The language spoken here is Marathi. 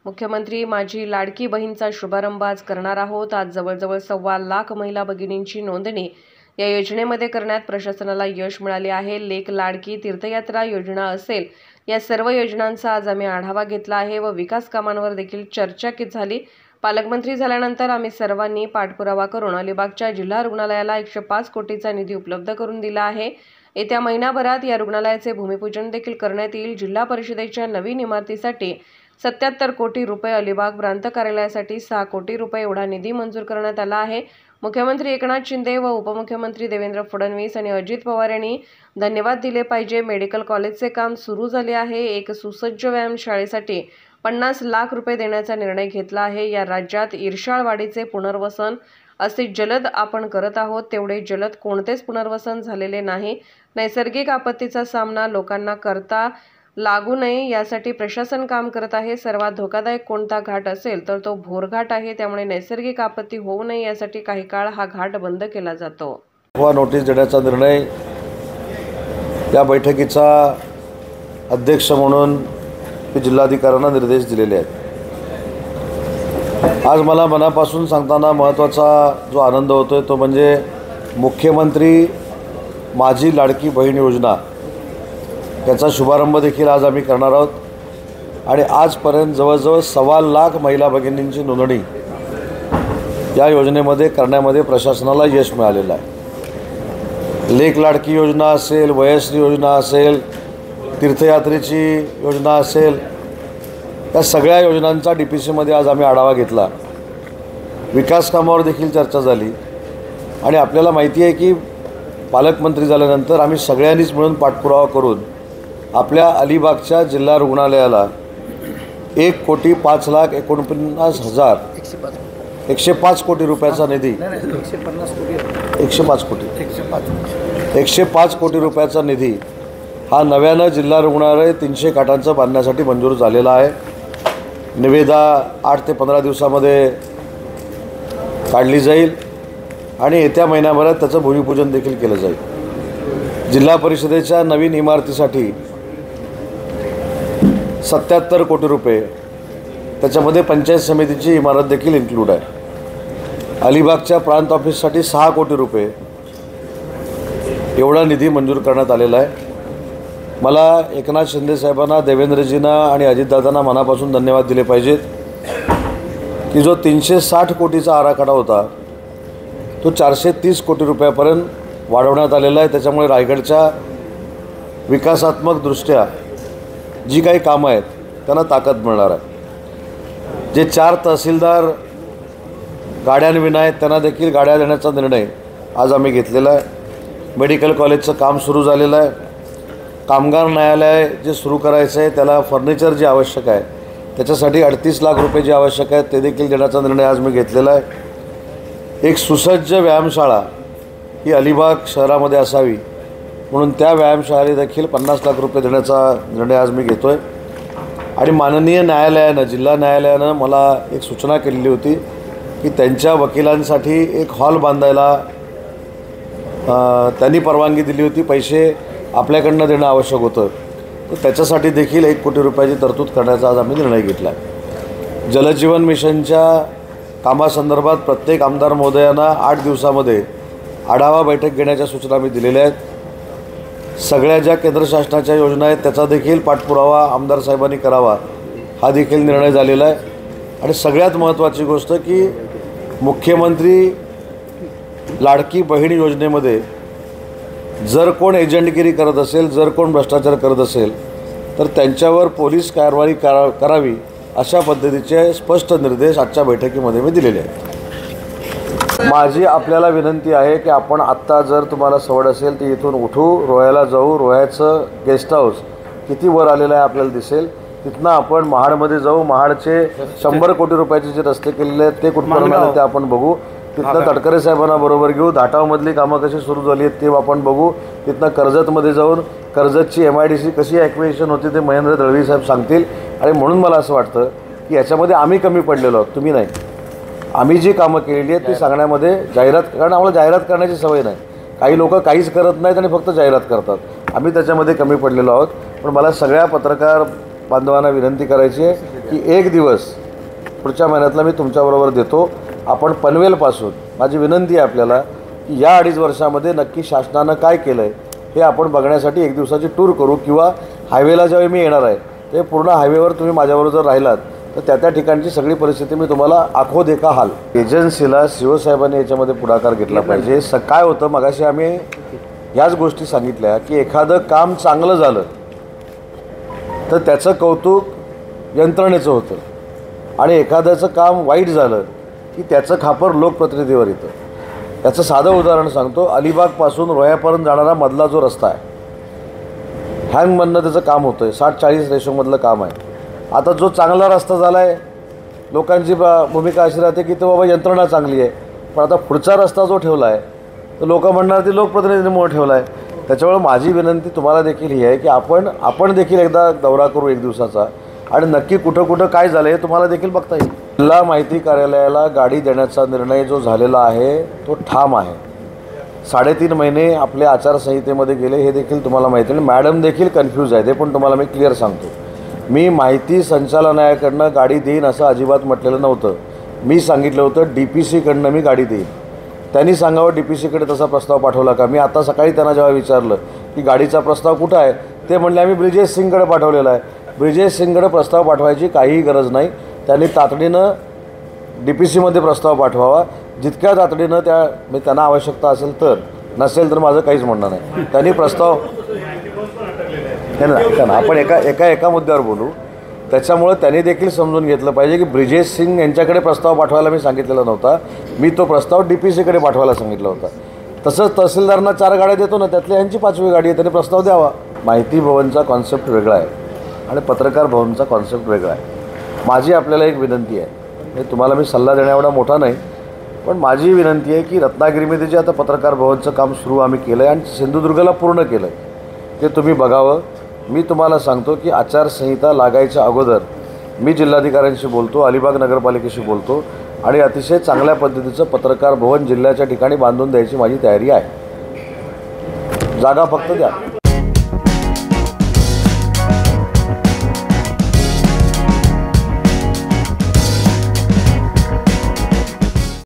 मुख्यमंत्री माझी लाडकी बहीणचा शुभारंभ आज करणार आहोत। आज जवळजवळ 1.25 लाख महिला भगिनींची नोंदणी या योजनेमध्ये करण्यात प्रशासनाला यश मिळाले आहे। लेक लाडकी तीर्थयात्रा योजना असेल, या सर्व योजनांचा आज आम्ही आढावा घेतला आहे व विकास कामांवर देखील चर्चा झाली। पालकमंत्री झाल्यानंतर आम्ही सर्वांनी पाठपुरावा करून अलिबागच्या जिल्हा रुग्णालयाला 105 कोटीचा निधी उपलब्ध करून दिला आहे। येत्या महिनाभरात या रुग्णालयाचे भूमिपूजन देखील करण्यात येईल। जिल्हा परिषदेच्या नवीन इमारतीसाठी 77 कोटी रुपये, अलिबाग प्रांत कार्यालयासाठी 6 कोटी रुपये एवढा निधी मंजूर करण्यात आला आहे। मुख्यमंत्री एकनाथ शिंदे व उपमुख्यमंत्री देवेंद्र फडणवीस आणि अजित पवार यांनी धन्यवाद दिले पाहिजे। मेडिकल कॉलेजचे काम सुरू झाले आहे। एक सुसज्ज व्यायामशाळेसाठी 50 लाख रुपये देण्याचा निर्णय घेतला आहे। या राज्यात इर्षाळवाडीचे पुनर्वसन असे जलद आपण करत आहोत, तेवढे जलद कोणतेच पुनर्वसन झालेले नाही। नैसर्गिक आपत्तीचा सामना लोकांना करता लागू नये यासाठी प्रशासन काम करत आहे। सर्वात धोकादायक कोणता घाट असेल तर तो भोरघाट आहे, त्यामुळे नैसर्गिक आपत्ती होऊ नये यासाठी काही काळ हा घाट बंद केला जातो। नोटीस देण्याचा निर्णय या बैठकीचा अध्यक्ष म्हणून जिल्हाधिकाऱ्यांना निर्देश दिलेले आहेत। आज मला मनापासून सांगताना महत्त्वाचा जो आनंद होतोय तो म्हणजे मुख्यमंत्री माझी लाडकी बहीण योजना याचा शुभारंभ देखील आज आम्ही करणार आहोत आणि आजपर्यंत जवळजवळ 1.25 लाख महिला भगिनींची नोंदणी या योजनेमध्ये करण्यामध्ये प्रशासनाला यश मिळालेलं आहे। लेक लाडकी योजना असेल, वयश्री योजना असेल, तीर्थयात्रेची योजना असेल, या सगळ्या योजनांचा DPCमध्ये आज आम्ही आढावा घेतला। विकास कामावर देखील चर्चा झाली आणि आपल्याला माहिती आहे की पालकमंत्री झाल्यानंतर आम्ही सगळ्यांनीच मिळून पाठपुरावा करून आपल्या अलिबागच्या जिल्हा रुग्णालयाला 1,05,49,000 105 कोटी रुपयाचा निधी 105 कोटी रुपयाचा निधी हा नव्यानं जिल्हा रुग्णालय 300 खाटांचं बांधण्यासाठी मंजूर झालेला आहे। निविदा 8 ते 15 दिवसामध्ये काढली जाईल आणि येत्या महिन्याभरात त्याचं भूमिपूजन देखील केलं जाईल। जिल्हा परिषदेच्या नवीन इमारतीसाठी 77 कोटी रुपये, त्याच्यामध्ये पंचायत समितीची इमारत देखील इन्क्लूड आहे। अलिबागच्या प्रांत ऑफिससाठी 6 कोटी रुपये एवढा निधी मंजूर करण्यात आलेला आहे। मला एकनाथ शिंदे साहेबांना, देवेंद्रजींना आणि अजितदादांना मनापासून धन्यवाद दिले पाहिजेत की जो 360 कोटीचा आराखडा होता तो 430 कोटी रुपयापर्यंत वाढवण्यात आलेला आहे। त्याच्यामुळे रायगडच्या विकासात्मक दृष्ट्या जी काही कामं आहेत त्यांना ताकद मिळणार आहे। जे 4 तहसीलदार गाड्यांविना आहेत त्यांना देखील गाड्या देण्याचा निर्णय आज आम्ही घेतलेला आहे। मेडिकल कॉलेजचं काम सुरू झालेलं आहे। कामगार न्यायालय जे सुरू करायचं आहे त्याला फर्निचर जे आवश्यक आहे त्याच्यासाठी 38 लाख रुपये जे आवश्यक आहेत ते देखील देण्याचा निर्णय आज मी घेतलेला आहे। एक सुसज्ज व्यायामशाळा ही अलिबाग शहरामध्ये असावी म्हणून त्या व्यायामशाळेला देखील 50 लाख रुपये देण्याचा निर्णय आज मी घेतो आहे। आणि माननीय न्यायालयानं, जिल्हा न्यायालयानं मला एक सूचना केलेली होती की त्यांच्या वकिलांसाठी एक हॉल बांधायला त्यांनी परवानगी दिली होती। पैसे आपल्याकडनं देणं आवश्यक होतं, तर त्याच्यासाठी देखील 1 कोटी रुपयाची तरतूद करण्याचा आज आम्ही निर्णय घेतला आहे। जलजीवन मिशनच्या कामासंदर्भात प्रत्येक आमदार महोदयांना 8 दिवसामध्ये आढावा बैठक घेण्याच्या सूचना मी दिलेल्या आहेत। सगळ्या ज्या केंद्र शासनाच्या योजना आहेत त्याचा देखील पाठपुरावा आमदार साहेबांनी करावा हा देखील निर्णय झालेला आहे। आणि सगळ्यात महत्त्वाची गोष्ट की मुख्यमंत्री लाडकी बहीण योजनेमध्ये जर कोण एजंटगिरी करत असेल, जर कोण भ्रष्टाचार करत असेल तर त्यांच्यावर पोलीस कारवाई करावी अशा पद्धतीचे स्पष्ट निर्देश आजच्या बैठकीमध्ये मी दिलेले आहेत। माझी आपल्याला विनंती आहे की आपण आत्ता जर तुम्हाला सवड असेल ती इथून उठू, रोह्याला जाऊ। रोह्याचं गेस्ट हाऊस किती वर आलेलं आहे आपल्याला दिसेल, तिथनं आपण महाडमध्ये जाऊ। महाडचे 100 कोटी रुपयाचे जे रस्ते केलेले आहेत ते कुठपर्यंत आले ते आपण बघू। तिथनं तटकरे साहेबांना बरोबर घेऊ। धाटावमधली कामं कशी सुरू झाली आहेत ते आपण बघू। तिथनं कर्जतमध्ये जाऊन कर्जतची MIDC कशी ॲक्विजिशन होती ते महेंद्र दळवी साहेब सांगतील। आणि म्हणून मला असं वाटतं की याच्यामध्ये आम्ही कमी पडलेलो आहोत, तुम्ही नाही। आम्ही जी कामं केलेली आहेत ती सांगण्यामध्ये जाहिरात, कारण आम्हाला जाहिरात करण्याची सवय नाही। काही लोक काहीच करत नाहीत आणि फक्त जाहिरात करतात, आम्ही त्याच्यामध्ये कमी पडलेलो आहोत। पण मला सगळ्या पत्रकार बांधवांना विनंती करायची आहे की एक दिवस पुढच्या महिन्यातला मी तुमच्याबरोबर देतो. आपण पनवेलपासून माझी विनंती आहे आपल्याला की या 2.5 वर्षामध्ये नक्की शासनानं काय केलं आहे हे आपण बघण्यासाठी एक दिवसाची टूर करू, किंवा हायवेला ज्यावेळी मी येणार आहे ते पूर्ण हायवेवर तुम्ही माझ्याबरोबर जर राहिलात तर त्या ठिकाणची सगळी परिस्थिती मी तुम्हाला आखो देखा हाल. एजन्सीला शिवसाहेबांनी याच्यामध्ये पुढाकार घेतला पाहिजे. काय होतं, मगाशी आम्ही ह्याच गोष्टी सांगितल्या की एखादं काम चांगलं झालं तर त्याचं कौतुक यंत्रणेचं होतं आणि एखाद्याचं काम वाईट झालं की त्याचं खापर लोकप्रतिनिधीवर येतं. याचं साधं उदाहरण सांगतो. अलिबागपासून रोह्यापर्यंत जाणारा मधला जो रस्ता आहे, हँगमधनं त्याचं काम होतं आहे, 60-40 रेशोमधलं काम आहे. आता जो चांगला रस्ता झाला आहे, लोकांची भूमिका अशी राहते की तो बाबा यंत्रणा चांगली आहे, पण आता पुढचा रस्ता जो ठेवला आहे तर लोक म्हणणार ती लोकप्रतिनिधींमुळे ठेवला आहे. त्याच्यामुळे माझी विनंती तुम्हाला देखील ही आहे की आपण देखील एकदा दौरा करू एक दिवसाचा आणि नक्की कुठं कुठं काय झालं हे तुम्हाला देखील बघता येईल. जिल्हा माहिती कार्यालयाला गाडी देण्याचा निर्णय जो झालेला आहे तो ठाम आहे. 3.5 महिने आपल्या आचारसंहितेमध्ये गेले हे देखील तुम्हाला माहिती आहे. मॅडम देखील कन्फ्यूज आहे, ते पण तुम्हाला मी क्लिअर सांगतो. मी माहिती संचालनालयाकडनं गाडी देईन असं अजिबात म्हटलेलं नव्हतं. मी सांगितलं होतं DPCकडनं मी गाडी देईन. त्यांनी सांगावं DPCकडे तसा प्रस्ताव पाठवला का. मी आता सकाळी त्यांना जेव्हा विचारलं की गाडीचा प्रस्ताव कुठं आहे, ते म्हणले आम्ही ब्रिजेश सिंगकडे पाठवलेला आहे. ब्रिजेश सिंगकडे प्रस्ताव पाठवायची काहीही गरज नाही. त्यांनी तातडीनं DPCमध्ये प्रस्ताव पाठवावा. जितक्या तातडीनं त्यांना आवश्यकता असेल तर, नसेल तर माझं काहीच म्हणणं नाही. त्यांनी प्रस्ताव हे ना आपण एका मुद्द्यावर बोलू. त्याच्यामुळं त्यांनी देखील समजून घेतलं पाहिजे की ब्रिजेश सिंग यांच्याकडे प्रस्ताव पाठवायला मी सांगितलेला नव्हता. मी तो प्रस्ताव DPCकडे पाठवायला सांगितला होता. तसंच तहसीलदारांना 4 गाड्या देतो ना, त्यातल्या यांची 5वी गाडी आहे, त्यांनी प्रस्ताव द्यावा. माहिती भवनचा कॉन्सेप्ट वेगळा आहे आणि पत्रकार भवनचा कॉन्सेप्ट वेगळा आहे. माझी आपल्याला एक विनंती आहे, हे तुम्हाला मी सल्ला देण्याएवढा मोठा नाही, पण माझी विनंती आहे की रत्नागिरीमध्ये जे आता पत्रकार भवनचं काम सुरू आम्ही केलं आहे आणि सिंधुदुर्गला पूर्ण केलं आहे ते तुम्ही बघावं. मी तुम्हाला सांगतो की आचारसंहिता लागायच्या अगोदर मी जिल्हाधिकाऱ्यांशी बोलतो, अलिबाग नगरपालिकेशी बोलतो आणि अतिशय चांगल्या पद्धतीचं पत्रकार भवन जिल्ह्याच्या ठिकाणी बांधून द्यायची माझी तयारी आहे. जागा फक्त द्या.